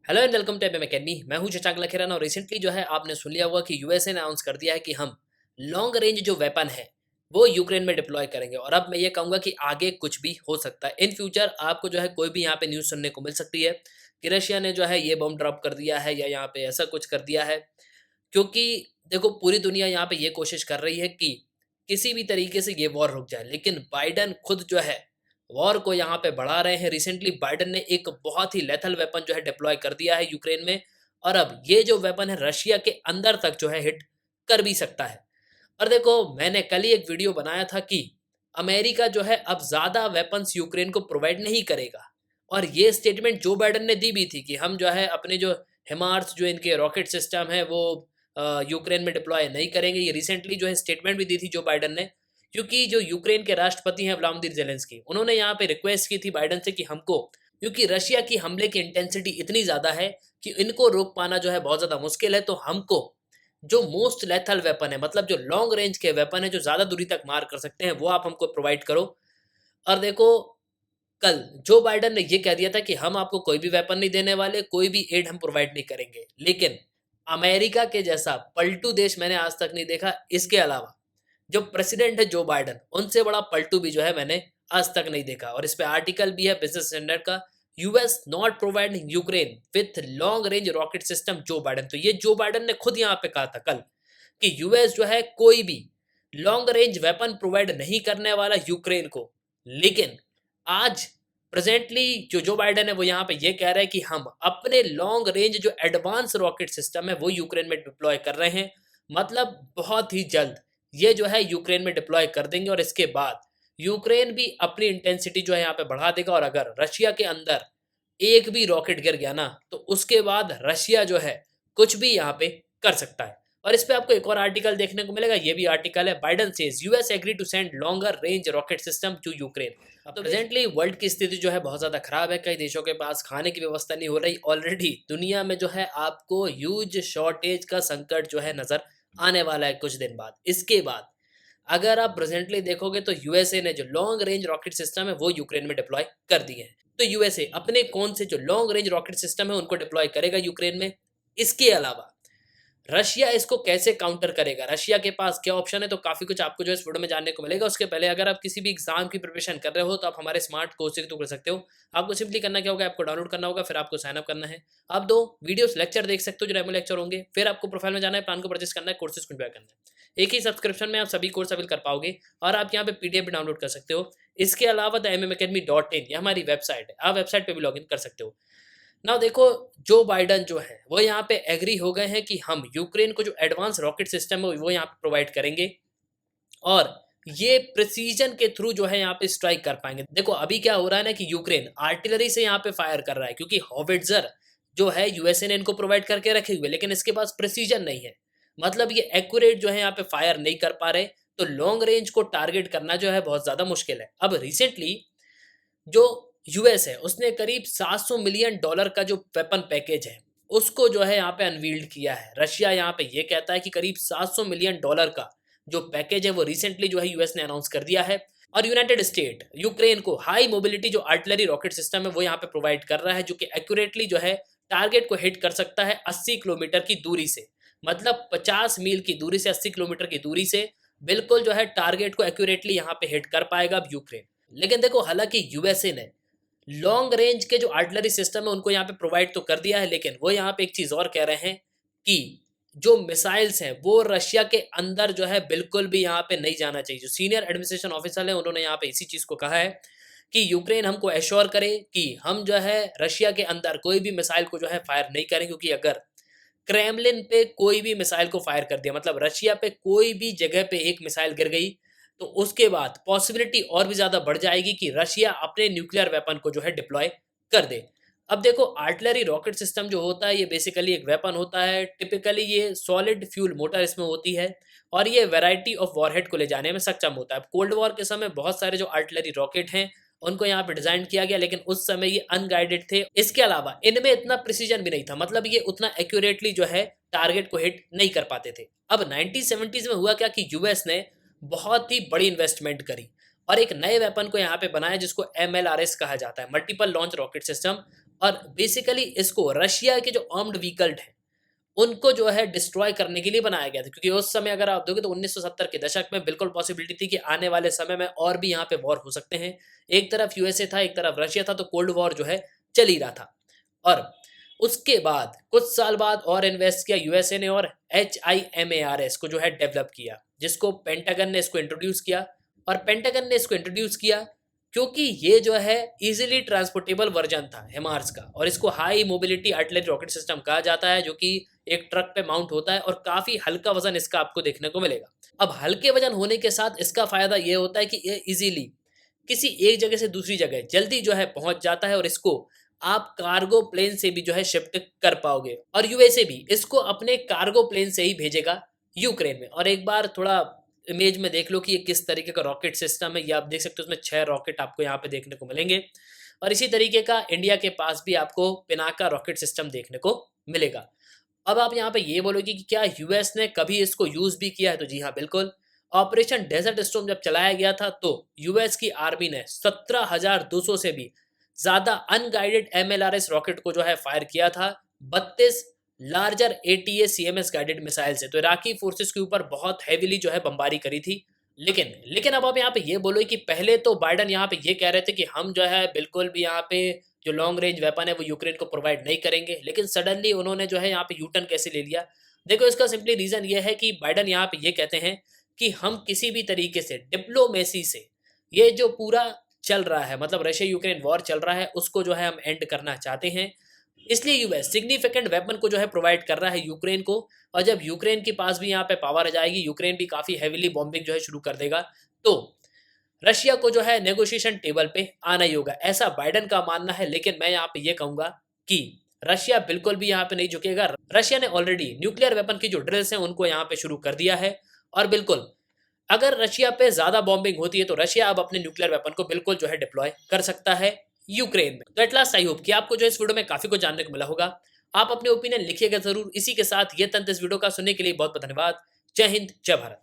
Hello and welcome to MM academy. मैं हूं शशांक लखेरन और रिसेंटली जो है आपने सुन लिया होगा कि यूएसए ने अनाउंस कर दिया है कि हम लॉन्ग रेंज जो वेपन है वो यूक्रेन में डिप्लॉय करेंगे। और अब मैं ये कहूंगा कि आगे कुछ भी हो सकता है। इन फ्यूचर आपको जो है कोई भी यहाँ पे न्यूज़ सुनने को मिल सकती है कि रशिया ने जो है ये बम ड्रॉप कर दिया है या यहाँ पे ऐसा कुछ कर दिया है। क्योंकि देखो पूरी दुनिया यहाँ पे ये कोशिश कर रही है कि किसी भी तरीके से ये वॉर रुक जाए, लेकिन बाइडन खुद जो है वॉर को यहाँ पे बढ़ा रहे हैं। रिसेंटली बाइडन ने एक बहुत ही लेथल वेपन जो है डिप्लॉय कर दिया है यूक्रेन में, और अब ये जो वेपन है रशिया के अंदर तक जो है हिट कर भी सकता है। और देखो मैंने कल ही एक वीडियो बनाया था कि अमेरिका जो है अब ज़्यादा वेपन्स यूक्रेन को प्रोवाइड नहीं करेगा, और ये स्टेटमेंट जो बाइडन ने दी भी थी कि हम जो है अपने जो हिमार्स जो इनके रॉकेट सिस्टम है वो यूक्रेन में डिप्लॉय नहीं करेंगे। ये रिसेंटली जो है स्टेटमेंट भी दी थी जो बाइडन ने, क्योंकि जो यूक्रेन के राष्ट्रपति हैं व्लादिमीर ज़ेलेंस्की, उन्होंने यहाँ पे रिक्वेस्ट की थी बाइडन से कि हमको, क्योंकि रशिया की हमले की इंटेंसिटी इतनी ज़्यादा है कि इनको रोक पाना जो है बहुत ज़्यादा मुश्किल है, तो हमको जो मोस्ट लेथल वेपन है, मतलब जो लॉन्ग रेंज के वेपन है जो ज़्यादा दूरी तक मार कर सकते हैं, वो आप हमको प्रोवाइड करो। और देखो कल जो बाइडन ने ये कह दिया था कि हम आपको कोई भी वेपन नहीं देने वाले, कोई भी एड हम प्रोवाइड नहीं करेंगे, लेकिन अमेरिका के जैसा पलटू देश मैंने आज तक नहीं देखा। इसके अलावा जो प्रेसिडेंट है जो बाइडन, उनसे बड़ा पलटू भी जो है मैंने आज तक नहीं देखा। और इस पे आर्टिकल भी है बिजनेस स्टैंडर्ड का, US not providing Ukraine with long range rocket system जो बाइडन। तो ये जो बाइडन ने खुद यहाँ पे कहा था कल कि यूएस जो है कोई भी लॉन्ग रेंज वेपन प्रोवाइड नहीं करने वाला यूक्रेन को। लेकिन आज प्रेजेंटली जो बाइडन है वो यहाँ पे ये कह रहे हैं कि हम अपने लॉन्ग रेंज जो एडवांस रॉकेट सिस्टम है वो यूक्रेन में डिप्लॉय कर रहे हैं। मतलब बहुत ही जल्द ये जो है यूक्रेन में डिप्लॉय कर देंगे, और इसके बाद यूक्रेन भी अपनी इंटेंसिटी जो है यहाँ पे बढ़ा देगा। और अगर रशिया के अंदर एक भी रॉकेट गिर गया ना, तो उसके बाद रशिया जो है कुछ भी यहाँ पे कर सकता है। और इस पे आपको एक और आर्टिकल देखने को मिलेगा, ये भी आर्टिकल है, Biden says US agree to send longer range rocket system to Ukraine. अब तो प्रेजेंटली वर्ल्ड की स्थिति जो है बहुत ज़्यादा खराब है। कई देशों के पास खाने की व्यवस्था नहीं हो रही। ऑलरेडी दुनिया में जो है आपको ह्यूज शॉर्टेज का संकट जो है नज़र आने वाला है कुछ दिन बाद। इसके बाद अगर आप प्रेजेंटली देखोगे तो यूएसए ने जो लॉन्ग रेंज रॉकेट सिस्टम है वो यूक्रेन में डिप्लॉय कर दिए हैं। तो यूएसए अपने कौन से जो लॉन्ग रेंज रॉकेट सिस्टम है उनको डिप्लॉय करेगा यूक्रेन में। इसके अलावा रशिया इसको कैसे काउंटर करेगा, रशिया के पास क्या ऑप्शन है, तो काफ़ी कुछ आपको जो है इस वीडियो में जानने को मिलेगा। उसके पहले अगर आप किसी भी एग्जाम की प्रिपरेशन कर रहे हो तो आप हमारे स्मार्ट कोर्स से तो कर सकते हो। आपको सिंपली करना क्या होगा, आपको डाउनलोड करना होगा, फिर आपको साइन अप करना है। आप 2 वीडियोस लेक्चर देख सकते हो जो डेमो लेक्चर होंगे, फिर आपको प्रोफाइल में जाना है, प्लान को परचेस करना है, कोर्सेज को एंजॉय करना है। एक ही सब्सक्रिप्शन में आप सभी कोर्स अवेल कर पाओगे, और आप यहाँ पे पीडीएफ भी डाउनलोड कर सकते हो। इसके अलावा द mmacademy.in यह हमारी वेबसाइट है, आप वेबसाइट पे भी लॉगिन कर सकते हो। ना देखो जो बाइडन जो है वो यहाँ पे एग्री हो गए हैं कि हम यूक्रेन को जो एडवांस रॉकेट सिस्टम है वो यहाँ पे प्रोवाइड करेंगे, और ये प्रिसीजन के थ्रू जो है यहाँ पे स्ट्राइक कर पाएंगे। देखो अभी क्या हो रहा है ना कि यूक्रेन आर्टिलरी से यहाँ पे फायर कर रहा है, क्योंकि हॉविट्जर जो है यूएसए ने इनको प्रोवाइड करके रखे हुए, लेकिन इसके पास प्रिसीजन नहीं है। मतलब ये एक्यूरेट जो है यहाँ पे फायर नहीं कर पा रहे, तो लॉन्ग रेंज को टारगेट करना जो है बहुत ज्यादा मुश्किल है। अब रिसेंटली जो यूएस है उसने करीब 700 मिलियन डॉलर का जो वेपन पैकेज है उसको जो है यहाँ पे अनवील्ड किया है। रशिया यहाँ पे ये कहता है कि करीब 700 मिलियन डॉलर का जो पैकेज है वो रिसेंटली जो है यूएस ने अनाउंस कर दिया है। और यूनाइटेड स्टेट यूक्रेन को हाई मोबिलिटी जो आर्टिलरी रॉकेट सिस्टम है वो यहाँ पे प्रोवाइड कर रहा है, जो कि एक्यूरेटली जो है टारगेट को हिट कर सकता है 80 किलोमीटर की दूरी से। मतलब 50 मील की दूरी से, 80 किलोमीटर की दूरी से बिल्कुल जो है टारगेट को एक्यूरेटली यहाँ पे हिट कर पाएगा अब यूक्रेन। लेकिन देखो हालांकि यूएसए ने लॉन्ग रेंज के जो आर्टिलरी सिस्टम है उनको यहाँ पे प्रोवाइड तो कर दिया है, लेकिन वो यहाँ पे एक चीज़ और कह रहे हैं कि जो मिसाइल्स हैं वो रशिया के अंदर जो है बिल्कुल भी यहाँ पे नहीं जाना चाहिए। जो सीनियर एडमिनिस्ट्रेशन ऑफिसर है उन्होंने यहाँ पे इसी चीज़ को कहा है कि यूक्रेन हमको एश्योर करे कि हम जो है रशिया के अंदर कोई भी मिसाइल को जो है फायर नहीं करें, क्योंकि अगर क्रेमलिन पे कोई भी मिसाइल को फायर कर दिया, मतलब रशिया पे कोई भी जगह पे एक मिसाइल गिर गई, तो उसके बाद पॉसिबिलिटी और भी ज़्यादा बढ़ जाएगी कि रशिया अपने न्यूक्लियर वेपन को जो है डिप्लॉय कर दे। अब देखो आर्टिलरी रॉकेट सिस्टम जो होता है ये बेसिकली एक वेपन होता है। टिपिकली ये सॉलिड फ्यूल मोटर इसमें होती है, और ये वैरायटी ऑफ वॉरहेड को ले जाने में सक्षम होता है। कोल्ड वॉर के समय बहुत सारे जो आर्टिलरी रॉकेट हैं उनको यहाँ पे डिजाइन किया गया, लेकिन उस समय ये अनगाइडेड थे। इसके अलावा इनमें इतना प्रिसीजन भी नहीं था, मतलब ये उतना एक्यूरेटली जो है टारगेट को हिट नहीं कर पाते थे। अब 1970s में हुआ क्या कि यूएस ने बहुत ही बड़ी इन्वेस्टमेंट करी और एक नए वेपन को यहाँ पे बनाया जिसको MLRS कहा जाता है, मल्टीपल लॉन्च रॉकेट सिस्टम। और बेसिकली इसको रशिया के जो आर्म्ड व्हीकल हैं, उनको जो है डिस्ट्रॉय करने के लिए बनाया गया था, क्योंकि उस समय अगर आप देखोगे तो 1970 के दशक में बिल्कुल पॉसिबिलिटी थी कि आने वाले समय में और भी यहाँ पे वॉर हो सकते हैं। एक तरफ यूएसए था, एक तरफ रशिया था, तो कोल्ड वॉर जो है चल ही रहा था। और उसके बाद कुछ साल बाद और इन्वेस्ट किया यूएसए ने और HIMARS को जो है डेवलप किया, जिसको पेंटागन ने इसको इंट्रोड्यूस किया। और पेंटागन ने इसको इंट्रोड्यूस किया क्योंकि ये जो है इजीली ट्रांसपोर्टेबल वर्जन था हिमार्स का, और इसको high mobility artillery rocket system कहा जाता है, जो कि एक ट्रक पे माउंट होता है और काफी हल्का वजन इसका आपको देखने को मिलेगा। अब हल्के वजन होने के साथ इसका फायदा ये होता है कि ये इजीली किसी एक जगह से दूसरी जगह जल्दी जो है पहुंच जाता है, और इसको आप कार्गो प्लेन से भी जो है शिफ्ट कर पाओगे, और यूएसए भी इसको अपने कार्गो प्लेन से ही भेजेगा यूक्रेन में। और एक बार थोड़ा इमेज में देख लो कि ये किस तरीके का रॉकेट सिस्टम है। ये आप देख सकते हो, उसमें 6 रॉकेट आपको यहाँ पे देखने को मिलेंगे, और इसी तरीके का इंडिया के पास भी आपको पिनाका रॉकेट सिस्टम देखने को मिलेगा। अब आप यहाँ पे ये बोलोगे कि क्या यूएस ने कभी इसको यूज भी किया है, तो जी हाँ बिल्कुल। ऑपरेशन डेजर्ट स्टॉर्म जब चलाया गया था तो यूएस की आर्मी ने 17,200 से भी ज्यादा अनगाइडेड MLRS रॉकेट को जो है फायर किया था 32 लार्जर ATACMS गाइडेड मिसाइल से। तो इराकी फोर्सेस के ऊपर बहुत हैवीली जो है बमबारी करी थी। लेकिन अब आप यहाँ पे ये बोलो कि पहले तो बाइडन यहाँ पे ये कह रहे थे कि हम जो है बिल्कुल भी यहाँ पे जो लॉन्ग रेंज वेपन है वो यूक्रेन को प्रोवाइड नहीं करेंगे, लेकिन सडनली उन्होंने जो है यहाँ पे यूटर्न कैसे ले लिया। देखो, इसका सिंपली रीजन ये है कि बाइडन यहाँ पे ये कहते हैं कि हम किसी भी तरीके से डिप्लोमेसी से ये जो पूरा चल रहा है, मतलब रशिया यूक्रेन वॉर चल रहा है, उसको जो है हम एंड करना चाहते हैं। इसलिए यूएस सिग्निफिकेंट वेपन को जो है प्रोवाइड कर रहा है यूक्रेन को। और जब यूक्रेन के पास भी यहाँ पे पावर आ जाएगी, यूक्रेन भी काफी हैवीली बॉम्बिंग जो है शुरू कर देगा, तो रशिया को जो है नेगोशिएशन टेबल पे आना ही होगा, ऐसा बाइडन का मानना है। लेकिन मैं यहाँ पे ये कहूंगा कि रशिया बिल्कुल भी यहाँ पे नहीं झुकेगा। रशिया ने ऑलरेडी न्यूक्लियर वेपन की जो ड्रिल्स हैं उनको यहाँ पे शुरू कर दिया है। और बिल्कुल अगर रशिया पे ज्यादा बॉम्बिंग होती है तो रशिया अब अपने न्यूक्लियर वेपन को बिल्कुल जो है डिप्लॉय कर सकता है यूक्रेन में। तो एट लास्ट आई होप कि आपको जो इस वीडियो में काफी कुछ जानने को मिला होगा। आप अपने ओपिनियन लिखिएगा जरूर। इसी के साथ ये तंत्र इस वीडियो का सुनने के लिए बहुत बहुत धन्यवाद। जय हिंद, जय भारत।